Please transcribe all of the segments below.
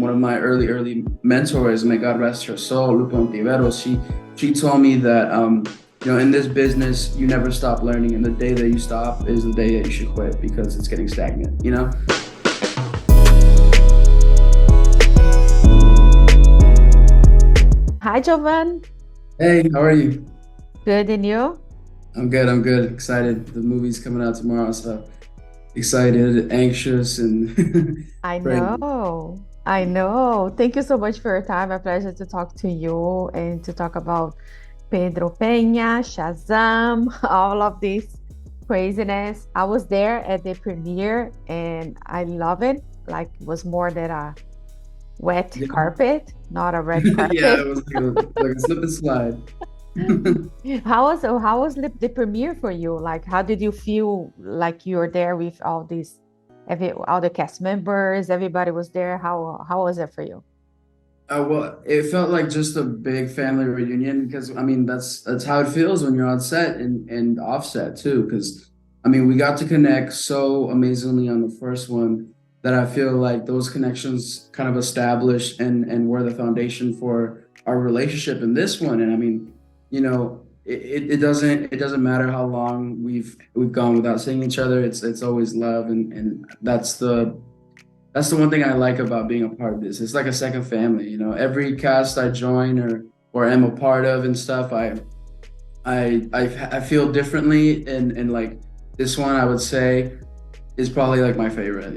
one of my early mentors, may God rest her soul, Lupe Ontiveros, she told me that in this business you never stop learning, and the day that you stop is the day that you should quit because it's getting stagnant. Hi, Jovan. Hey, how are you? Good, and you? I'm good, excited. The movie's coming out tomorrow, so excited, anxious, and I praying. know. I know. Thank you so much for your time. A pleasure to talk to you and to talk about Pedro Pena, Shazam, all of this craziness. I was there at the premiere and I love it. Like it was more than a wet Yeah, carpet, not a red yeah, carpet. it was like a slip and slide. How was the premiere for you? Like, how did you feel like you were there with all the cast members? Everybody was there. How was it for you? Well, it felt like just a big family reunion because I mean that's how it feels when you're on set and offset too. Because I mean we got to connect so amazingly on the first one that I feel like those connections kind of established and were the foundation for our relationship in this one. And I mean, it doesn't matter how long we've gone without seeing each other. It's always love, and that's the one thing I like about being a part of this. It's like a second family, Every cast I join or am a part of and stuff, I feel differently, and like this one, I would say is probably like my favorite.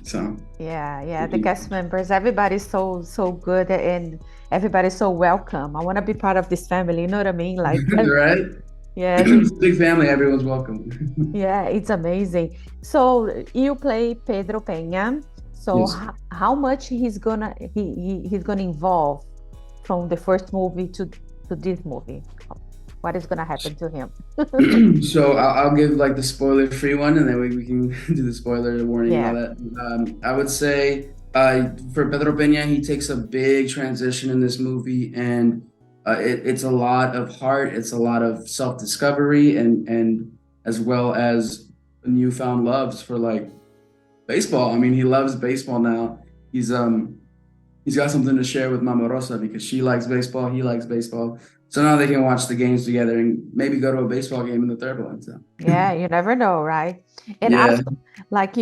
So Yeah, the cast members, everybody's so good and everybody's so welcome. I want to be part of this family. You know what I mean? Like, right, yes, it's a big family. Everyone's welcome. yeah, it's amazing. So you play Pedro Pena. So Yes. how much he's gonna involve from the first movie to this movie? What is gonna happen to him? So I'll give like the spoiler-free one, and then we can do the spoiler warning and all Yeah, that. I would say for Pedro Pena, he takes a big transition in this movie, and it's a lot of heart, it's a lot of self-discovery, and as well as newfound loves for like baseball. I mean, he loves baseball now. He's um he's got something to share with Mama Rosa because she likes baseball, he likes baseball. So now they can watch the games together and maybe go to a baseball game in the third one. So yeah, you never know, right? And yeah, also, like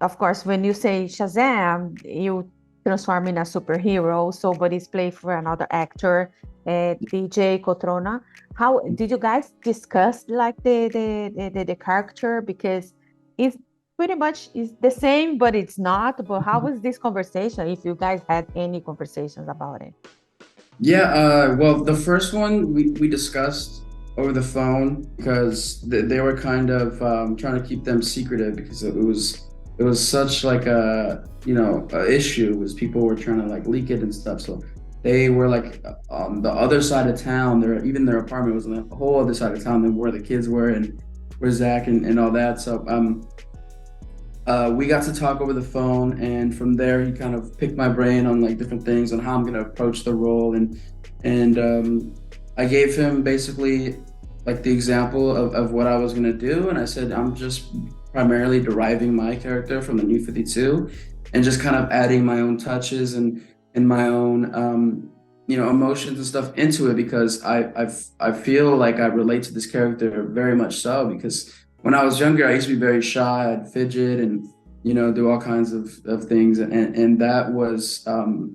of course, when you say Shazam, you transform in a superhero. So, but it's played for another actor, DJ Cotrona. How did you guys discuss like the character? Because it's pretty much is the same, but it's not. But how was this conversation? If you guys had any conversations about it? yeah. Well, the first one we discussed over the phone because they were kind of trying to keep them secretive because it was such like a issue was people were trying to like leak it and stuff. So they were like on the other side of town. Their apartment was on the whole other side of town than where the kids were and where Zach and all that. So we got to talk over the phone, and from there he kind of picked my brain on like different things on how I'm gonna approach the role, and I gave him basically like the example of what I was gonna do, and I said I'm just primarily deriving my character from the New 52, and just kind of adding my own touches and my own emotions and stuff into it because I feel like I relate to this character very much so because when I was younger, I used to be very shy. I'd fidget and do all kinds of things, and that was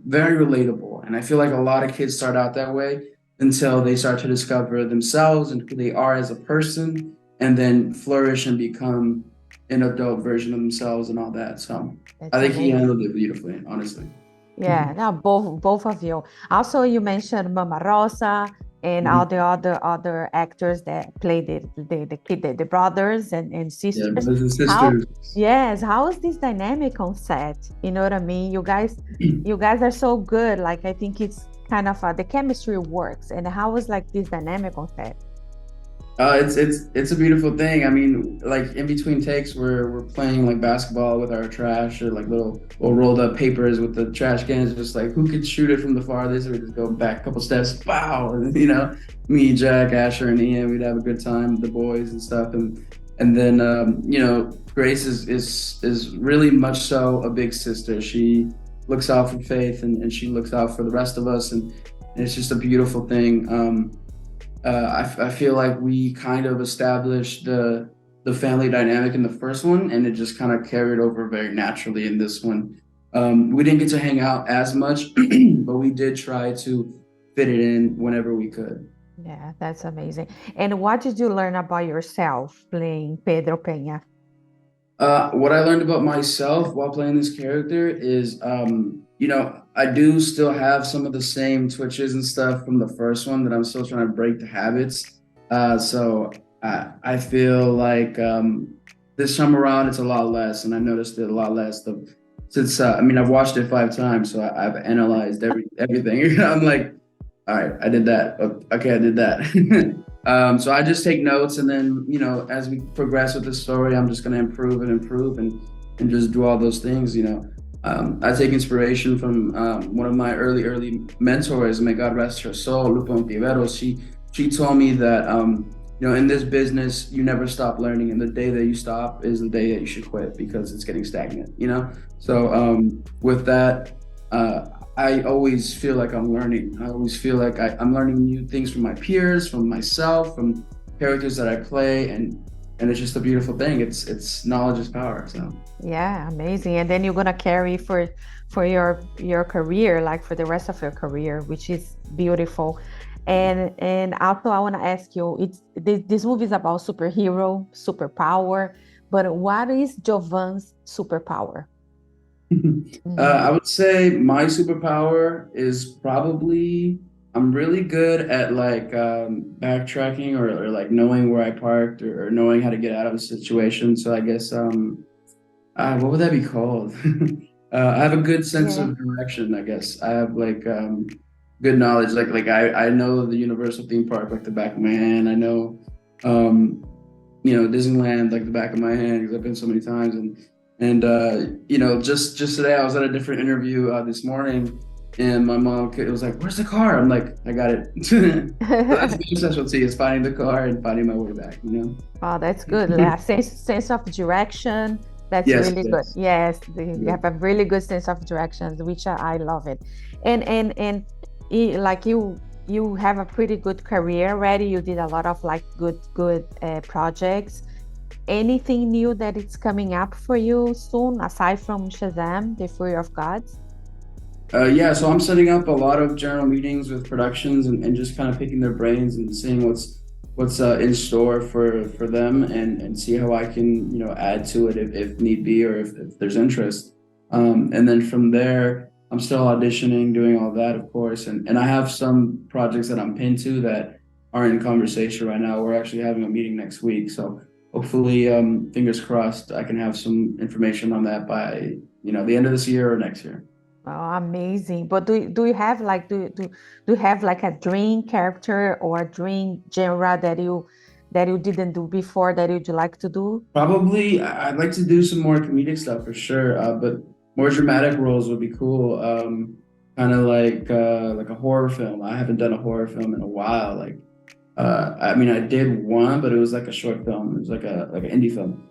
very relatable. And I feel like a lot of kids start out that way until they start to discover themselves and who they are as a person, and then flourish and become an adult version of themselves and all that. So I That's think he amazing. handled it beautifully, honestly. Yeah, no, both of you. Also, you mentioned Mama Rosa and all Mhm. the other actors that play the kid, the brothers and Yeah, sisters. brothers and How, sisters. yes, how is this dynamic on set? You know what I mean? You guys are so good. Like I think it's kind of the chemistry works. And how is like this dynamic on set? It's a beautiful thing. I mean, like in between takes, we're playing like basketball with our trash or like little rolled up papers with the trash cans, just like who could shoot it from the farthest, or we just go back a couple steps, wow, and me, Jack, Asher, and Ian, we'd have a good time with the boys and stuff, and then Grace is really much so a big sister. She looks out for Faith, and she looks out for the rest of us, and it's just a beautiful thing. I feel like we kind of established the family dynamic in the first one, and it just kind of carried over very naturally in this one. We didn't get to hang out as much, but we did try to fit it in whenever we could. Yeah, that's amazing. And what did you learn about yourself playing Pedro Pena? What I learned about myself while playing this character is, I do still have some of the same twitches and stuff from the first one that I'm still trying to break the habits. So I feel like this time around it's a lot less, and I noticed it a lot less. Since I mean, I've watched it 5 times, so I've analyzed everything. I'm like, all right, I did that. Okay, I did that. So I just take notes, and then as we progress with the story, I'm just going to improve and just do all those things. I take inspiration from one of my early mentors. May God rest her soul, Lupa Ontiveros. She told me that in this business you never stop learning, and the day that you stop is the day that you should quit because it's getting stagnant. So with that. I always feel like I'm learning. I always feel like I'm learning new things from my peers, from myself, from characters that I play, and it's just a beautiful thing. It's knowledge is power. So Yeah, amazing. And then you're gonna carry for your career, like for the rest of your career, which is beautiful. And also I want to ask you, this movie is about superhero, superpower, but what is Jovan's superpower? Mm, I would say my superpower is probably I'm really good at like backtracking or like knowing where I parked or knowing how to get out of a situation. So I guess what would that be called? I have a good sense yeah. of direction, I guess. I have like good knowledge. Like I know the Universal theme park like the back of my hand. I know Disneyland like the back of my hand because I've been so many times. And just today I was at a different interview this morning, and my mom it was like, "Where's the car?" I'm like, "I got it." So that's my specialty is finding the car and finding my way back. Oh, that's good. Yeah, sense of direction. That's Yes, really good. yes. Yes, you Yeah. have a really good sense of direction, which I love it. And like you have a pretty good career already. You did a lot of like good projects. Anything new that it's coming up for you soon, aside from Shazam, The Fury of Gods? Yeah, so I'm setting up a lot of general meetings with productions and just kind of picking their brains and seeing what's in store for them and see how I can add to it if need be or if there's interest. And then from there, I'm still auditioning, doing all that, of course, and I have some projects that I'm pinned to that are in conversation right now. We're actually having a meeting next week, so hopefully, fingers crossed, I can have some information on that by the end of this year or next year. Oh, amazing. But do you have like do you have like a dream character or a dream genre that you didn't do before that you'd like to do? Probably, I'd like to do some more comedic stuff for sure, but more dramatic roles would be cool. Kind of like a horror film. I haven't done a horror film in a while. I mean, I did one, but it was like a short film. It was like an indie film.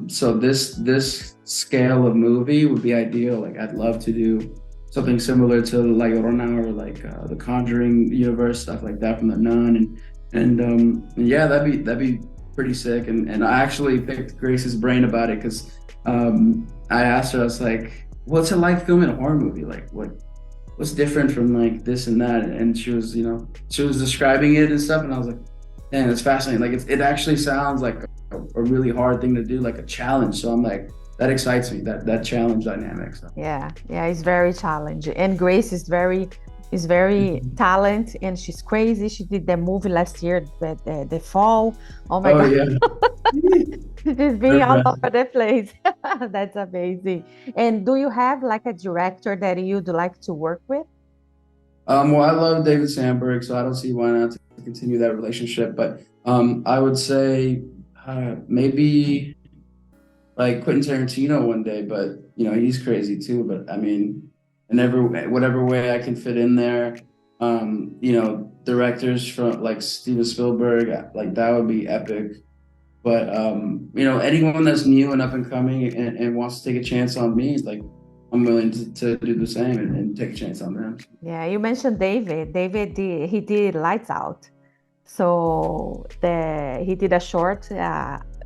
So this scale of movie would be ideal. Like I'd love to do something similar to La Llorona or like the Conjuring universe, stuff like that from The Nun, and yeah, that'd be pretty sick. And I actually picked Grace's brain about it because I asked her, I was like, "What's it like filming a horror movie? Like what's different from like this and that?" And she was describing it and stuff, and I was like, "Man, it's fascinating. Like it actually sounds like a really hard thing to do, like a challenge." So I'm like, that excites me, that challenge dynamic. So Yeah, yeah, it's very challenging. And Grace is very talented and she's crazy. She did the movie last year, the fall. Oh my oh God. yeah. She's being all over the place. That's amazing. And do you have like a director that you'd like to work with? Well, I love David Sandberg, so I don't see why not to continue that relationship. But I would say maybe like Quentin Tarantino one day, but he's crazy too. But I mean, in whatever way I can fit in there, directors from like Steven Spielberg, like that would be epic. But anyone that's new and up and coming and wants to take a chance on me, like I'm willing to do the same and take a chance on them. Yeah, you mentioned David. He did Lights Out. So he did a short,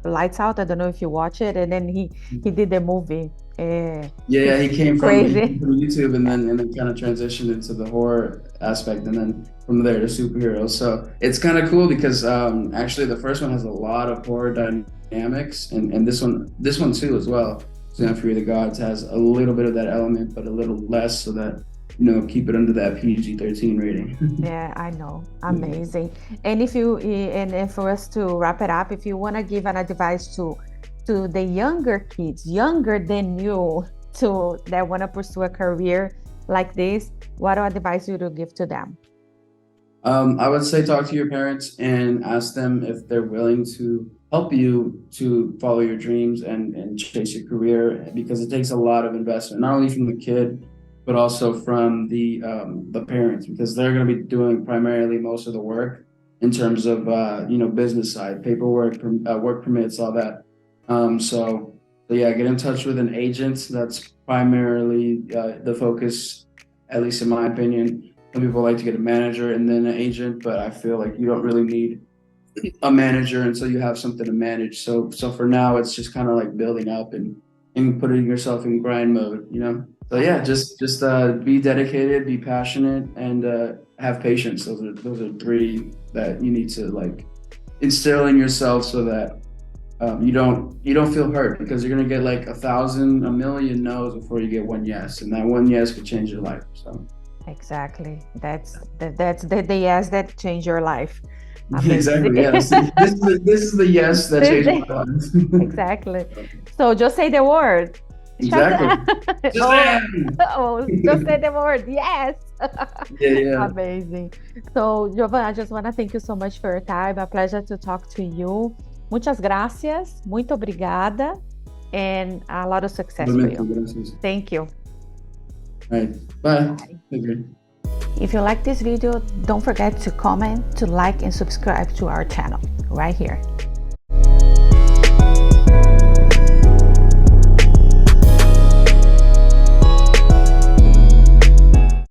Lights Out. I don't know if you watch it, and then he did the movie. Yeah, he It's came from crazy. YouTube and then kind of transitioned into the horror aspect, and then from there to superheroes. So it's kind of cool because actually the first one has a lot of horror dynamics, and this one too as well. So Fury of the Gods has a little bit of that element, but a little less, so that keep it under that PG-13 rating. Yeah, I know. Amazing. And for us to wrap it up, if you want to give an advice to the younger kids, younger than you, to that want to pursue a career like this, what advice would you give to them? I would say talk to your parents and ask them if they're willing to help you to follow your dreams and chase your career, because it takes a lot of investment, not only from the kid, but also from the parents, because they're going to be doing primarily most of the work in terms of business side, paperwork, work permits, all that. So yeah, get in touch with an agent. That's primarily the focus, at least in my opinion. Some people like to get a manager and then an agent, but I feel like you don't really need a manager until you have something to manage. So for now, it's just kind of like building up and putting yourself in grind mode. So yeah, just be dedicated, be passionate, and have patience. Those are three that you need to like instill in yourself, so that you don't feel hurt, because you're gonna get like 1,000, a million no's before you get one yes, and that one yes could change your life. So. Exactly. That's the yes that change your life. Amazing. Exactly. Yes. This is the yes that This- changed my life. exactly. So just say the word. Exactly. Shazam. Oh, Shazam! oh, just say the word. Yes. Yeah, yeah. Amazing. So, Jovan, I just want to thank you so much for your time. A pleasure to talk to you. Muchas gracias. Muito obrigada. And a lot of success for Obviamente, you. gracias. Thank you. All right. Bye. Bye. Take care. If you like this video, don't forget to comment, to like, and subscribe to our channel right here.